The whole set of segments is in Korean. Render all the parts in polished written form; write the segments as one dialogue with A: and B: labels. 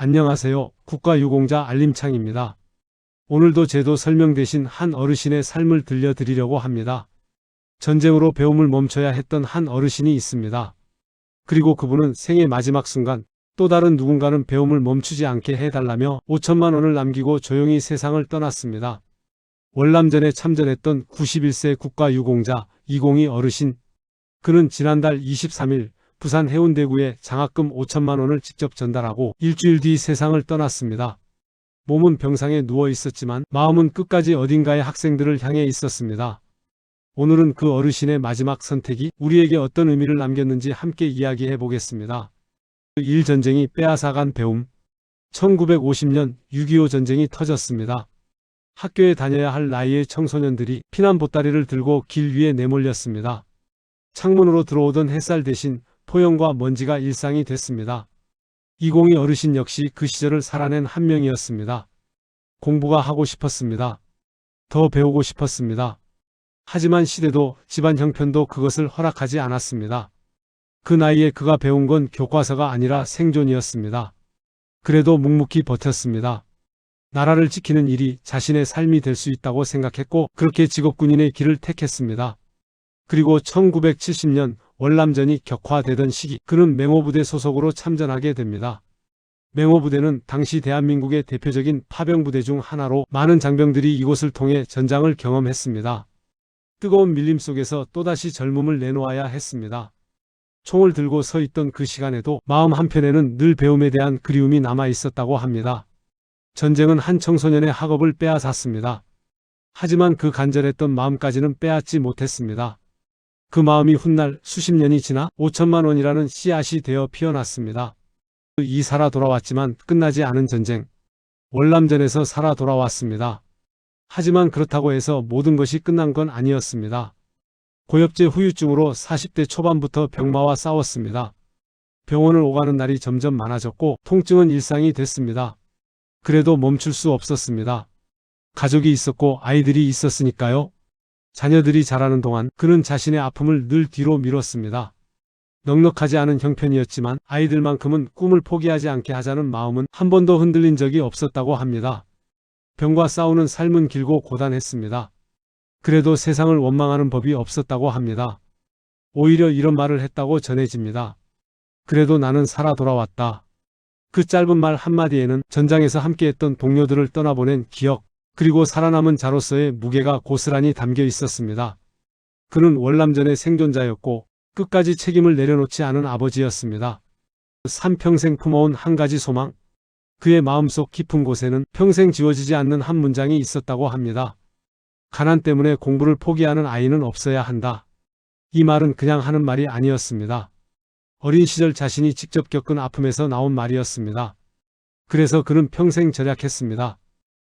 A: 안녕하세요. 국가유공자 알림창입니다. 오늘도 제도 설명 대신 한 어르신의 삶을 들려드리려고 합니다. 전쟁으로 배움을 멈춰야 했던 한 어르신이 있습니다. 그리고 그분은 생의 마지막 순간 또 다른 누군가는 배움을 멈추지 않게 해달라며 5천만 원을 남기고 조용히 세상을 떠났습니다. 월남전에 참전했던 91세 국가유공자 이공희 어르신. 그는 지난달 23일 부산 해운대구에 장학금 5천만 원을 직접 전달하고 일주일 뒤 세상을 떠났습니다. 몸은 병상에 누워 있었지만 마음은 끝까지 어딘가의 학생들을 향해 있었습니다. 오늘은 그 어르신의 마지막 선택이 우리에게 어떤 의미를 남겼는지 함께 이야기해 보겠습니다. 1. 전쟁이 빼앗아간 배움. 1950년 6.25 전쟁이 터졌습니다. 학교에 다녀야 할 나이의 청소년들이 피난 보따리를 들고 길 위에 내몰렸습니다. 창문으로 들어오던 햇살 대신 토형과 먼지가 일상이 됐습니다. 이공희 어르신 역시 그 시절을 살아낸 한 명이었습니다. 공부가 하고 싶었습니다. 더 배우고 싶었습니다. 하지만 시대도 집안 형편도 그것을 허락하지 않았습니다. 그 나이에 그가 배운 건 교과서가 아니라 생존이었습니다. 그래도 묵묵히 버텼습니다. 나라를 지키는 일이 자신의 삶이 될 수 있다고 생각했고 그렇게 직업군인의 길을 택했습니다. 그리고 1970년 월남전이 격화되던 시기 그는 맹호부대 소속으로 참전하게 됩니다. 맹호부대는 당시 대한민국의 대표적인 파병부대 중 하나로 많은 장병들이 이곳을 통해 전장을 경험했습니다. 뜨거운 밀림 속에서 또다시 젊음을 내놓아야 했습니다. 총을 들고 서 있던 그 시간에도 마음 한편에는 늘 배움에 대한 그리움이 남아 있었다고 합니다. 전쟁은 한 청소년의 학업을 빼앗았습니다. 하지만 그 간절했던 마음까지는 빼앗지 못했습니다. 그 마음이 훗날 수십 년이 지나 5천만 원이라는 씨앗이 되어 피어났습니다. 이 살아 돌아왔지만 끝나지 않은 전쟁. 월남전에서 살아 돌아왔습니다. 하지만 그렇다고 해서 모든 것이 끝난 건 아니었습니다. 고엽제 후유증으로 40대 초반부터 병마와 싸웠습니다. 병원을 오가는 날이 점점 많아졌고 통증은 일상이 됐습니다. 그래도 멈출 수 없었습니다. 가족이 있었고 아이들이 있었으니까요. 자녀들이 자라는 동안 그는 자신의 아픔을 늘 뒤로 미뤘습니다. 넉넉하지 않은 형편이었지만 아이들만큼은 꿈을 포기하지 않게 하자는 마음은 한 번도 흔들린 적이 없었다고 합니다. 병과 싸우는 삶은 길고 고단했습니다. 그래도 세상을 원망하는 법이 없었다고 합니다. 오히려 이런 말을 했다고 전해집니다. 그래도 나는 살아 돌아왔다. 그 짧은 말 한마디에는 전장에서 함께했던 동료들을 떠나보낸 기억, 그리고 살아남은 자로서의 무게가 고스란히 담겨 있었습니다. 그는 월남전의 생존자였고 끝까지 책임을 내려놓지 않은 아버지였습니다. 삼평생 품어온 한 가지 소망. 그의 마음속 깊은 곳에는 평생 지워지지 않는 한 문장이 있었다고 합니다. 가난 때문에 공부를 포기하는 아이는 없어야 한다. 이 말은 그냥 하는 말이 아니었습니다. 어린 시절 자신이 직접 겪은 아픔에서 나온 말이었습니다. 그래서 그는 평생 절약했습니다.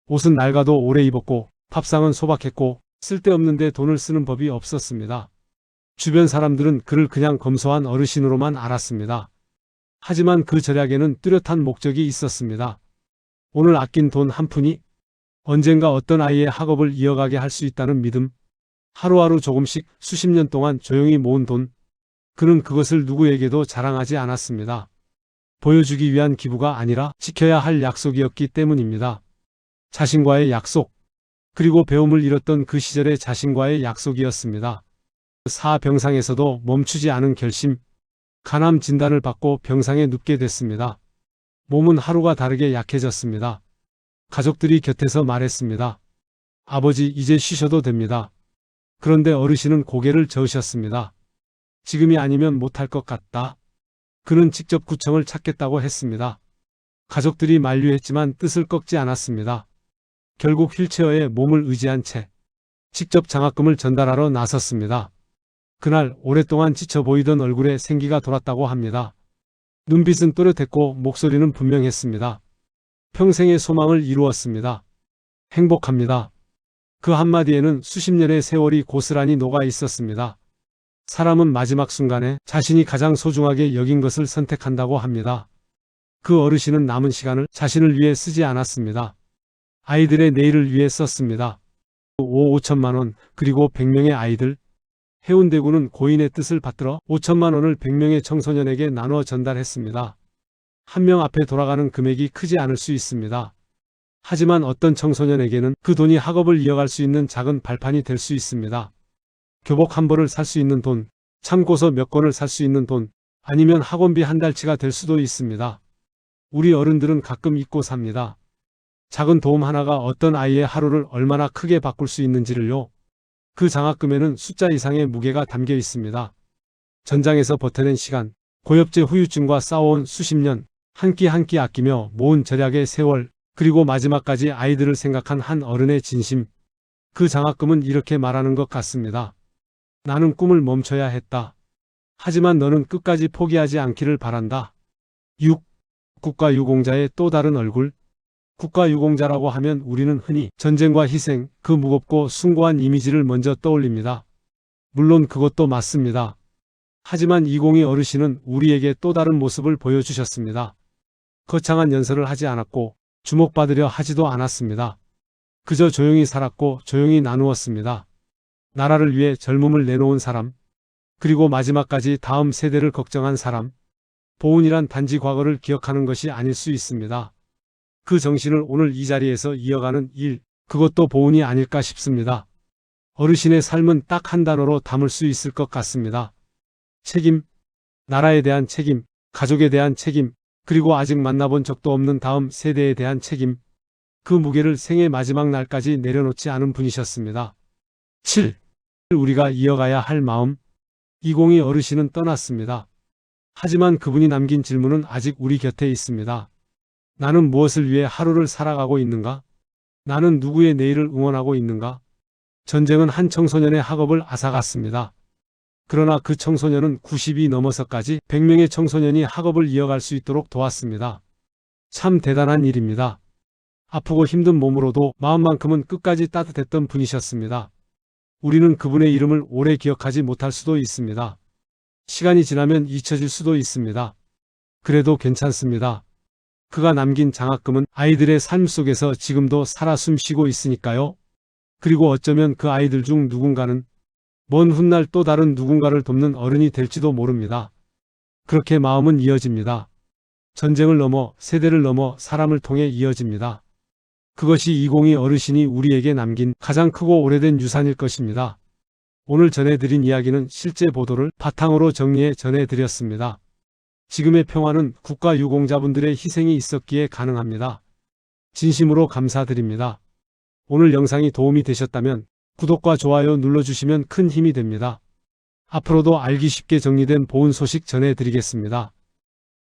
A: 옷은 낡아도 오래 입었고 밥상은 소박했고 쓸데없는데 돈을 쓰는 법이 없었습니다. 주변 사람들은 그를 그냥 검소한 어르신으로만 알았습니다. 하지만 그 절약에는 뚜렷한 목적이 있었습니다. 오늘 아낀 돈 한 푼이 언젠가 어떤 아이의 학업을 이어가게 할 수 있다는 믿음. 하루하루 조금씩 수십 년 동안 조용히 모은 돈. 그는 그것을 누구에게도 자랑하지 않았습니다. 보여주기 위한 기부가 아니라 지켜야 할 약속이었기 때문입니다. 자신과의 약속, 그리고 배움을 잃었던 그 시절의 자신과의 약속이었습니다. 사병상에서도 멈추지 않은 결심. 간암 진단을 받고 병상에 눕게 됐습니다. 몸은 하루가 다르게 약해졌습니다. 가족들이 곁에서 말했습니다. 아버지, 이제 쉬셔도 됩니다. 그런데 어르신은 고개를 저으셨습니다. 지금이 아니면 못할 것 같다. 그는 직접 구청을 찾겠다고 했습니다. 가족들이 만류했지만 뜻을 꺾지 않았습니다. 결국 휠체어에 몸을 의지한 채 직접 장학금을 전달하러 나섰습니다. 그날 오랫동안 지쳐 보이던 얼굴에 생기가 돌았다고 합니다. 눈빛은 또렷했고 목소리는 분명했습니다. 평생의 소망을 이루었습니다. 행복합니다. 그 한마디에는 수십 년의 세월이 고스란히 녹아 있었습니다. 사람은 마지막 순간에 자신이 가장 소중하게 여긴 것을 선택한다고 합니다. 그 어르신은 남은 시간을 자신을 위해 쓰지 않았습니다. 아이들의 내일을 위해 썼습니다. 5천만 원, 그리고 100명의 아이들. 해운대구는 고인의 뜻을 받들어 5천만 원을 100명의 청소년에게 나눠 전달했습니다. 한 명 앞에 돌아가는 금액이 크지 않을 수 있습니다. 하지만 어떤 청소년에게는 그 돈이 학업을 이어갈 수 있는 작은 발판이 될 수 있습니다. 교복 한 벌을 살 수 있는 돈, 참고서 몇 권을 살 수 있는 돈, 아니면 학원비 한 달치가 될 수도 있습니다. 우리 어른들은 가끔 잊고 삽니다. 작은 도움 하나가 어떤 아이의 하루를 얼마나 크게 바꿀 수 있는지를요. 그 장학금에는 숫자 이상의 무게가 담겨 있습니다. 전장에서 버텨낸 시간, 고엽제 후유증과 싸워온 수십 년, 한 끼 한 끼 아끼며 모은 절약의 세월, 그리고 마지막까지 아이들을 생각한 한 어른의 진심. 그 장학금은 이렇게 말하는 것 같습니다. 나는 꿈을 멈춰야 했다. 하지만 너는 끝까지 포기하지 않기를 바란다. 6. 국가유공자의 또 다른 얼굴. 국가유공자라고 하면 우리는 흔히 전쟁과 희생, 그 무겁고 숭고한 이미지를 먼저 떠올립니다. 물론 그것도 맞습니다. 하지만 이공희 어르신은 우리에게 또 다른 모습을 보여주셨습니다. 거창한 연설을 하지 않았고 주목받으려 하지도 않았습니다. 그저 조용히 살았고 조용히 나누었습니다. 나라를 위해 젊음을 내놓은 사람, 그리고 마지막까지 다음 세대를 걱정한 사람. 보훈이란 단지 과거를 기억하는 것이 아닐 수 있습니다. 그 정신을 오늘 이 자리에서 이어가는 일, 그것도 보훈이 아닐까 싶습니다. 어르신의 삶은 딱 한 단어로 담을 수 있을 것 같습니다. 책임, 나라에 대한 책임, 가족에 대한 책임, 그리고 아직 만나본 적도 없는 다음 세대에 대한 책임. 그 무게를 생의 마지막 날까지 내려놓지 않은 분이셨습니다. 7. 우리가 이어가야 할 마음. 이공희 어르신은 떠났습니다. 하지만 그분이 남긴 질문은 아직 우리 곁에 있습니다. 나는 무엇을 위해 하루를 살아가고 있는가? 나는 누구의 내일을 응원하고 있는가? 전쟁은 한 청소년의 학업을 앗아갔습니다. 그러나 그 청소년은 90이 넘어서까지 100명의 청소년이 학업을 이어갈 수 있도록 도왔습니다. 참 대단한 일입니다. 아프고 힘든 몸으로도 마음만큼은 끝까지 따뜻했던 분이셨습니다. 우리는 그분의 이름을 오래 기억하지 못할 수도 있습니다. 시간이 지나면 잊혀질 수도 있습니다. 그래도 괜찮습니다. 그가 남긴 장학금은 아이들의 삶 속에서 지금도 살아 숨쉬고 있으니까요. 그리고 어쩌면 그 아이들 중 누군가는 먼 훗날 또 다른 누군가를 돕는 어른이 될지도 모릅니다. 그렇게 마음은 이어집니다. 전쟁을 넘어 세대를 넘어 사람을 통해 이어집니다. 그것이 이공희 어르신이 우리에게 남긴 가장 크고 오래된 유산일 것입니다. 오늘 전해드린 이야기는 실제 보도를 바탕으로 정리해 전해드렸습니다. 지금의 평화는 국가유공자분들의 희생이 있었기에 가능합니다. 진심으로 감사드립니다. 오늘 영상이 도움이 되셨다면 구독과 좋아요 눌러주시면 큰 힘이 됩니다. 앞으로도 알기 쉽게 정리된 보훈 소식 전해드리겠습니다.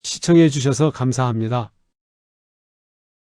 A: 시청해 주셔서 감사합니다.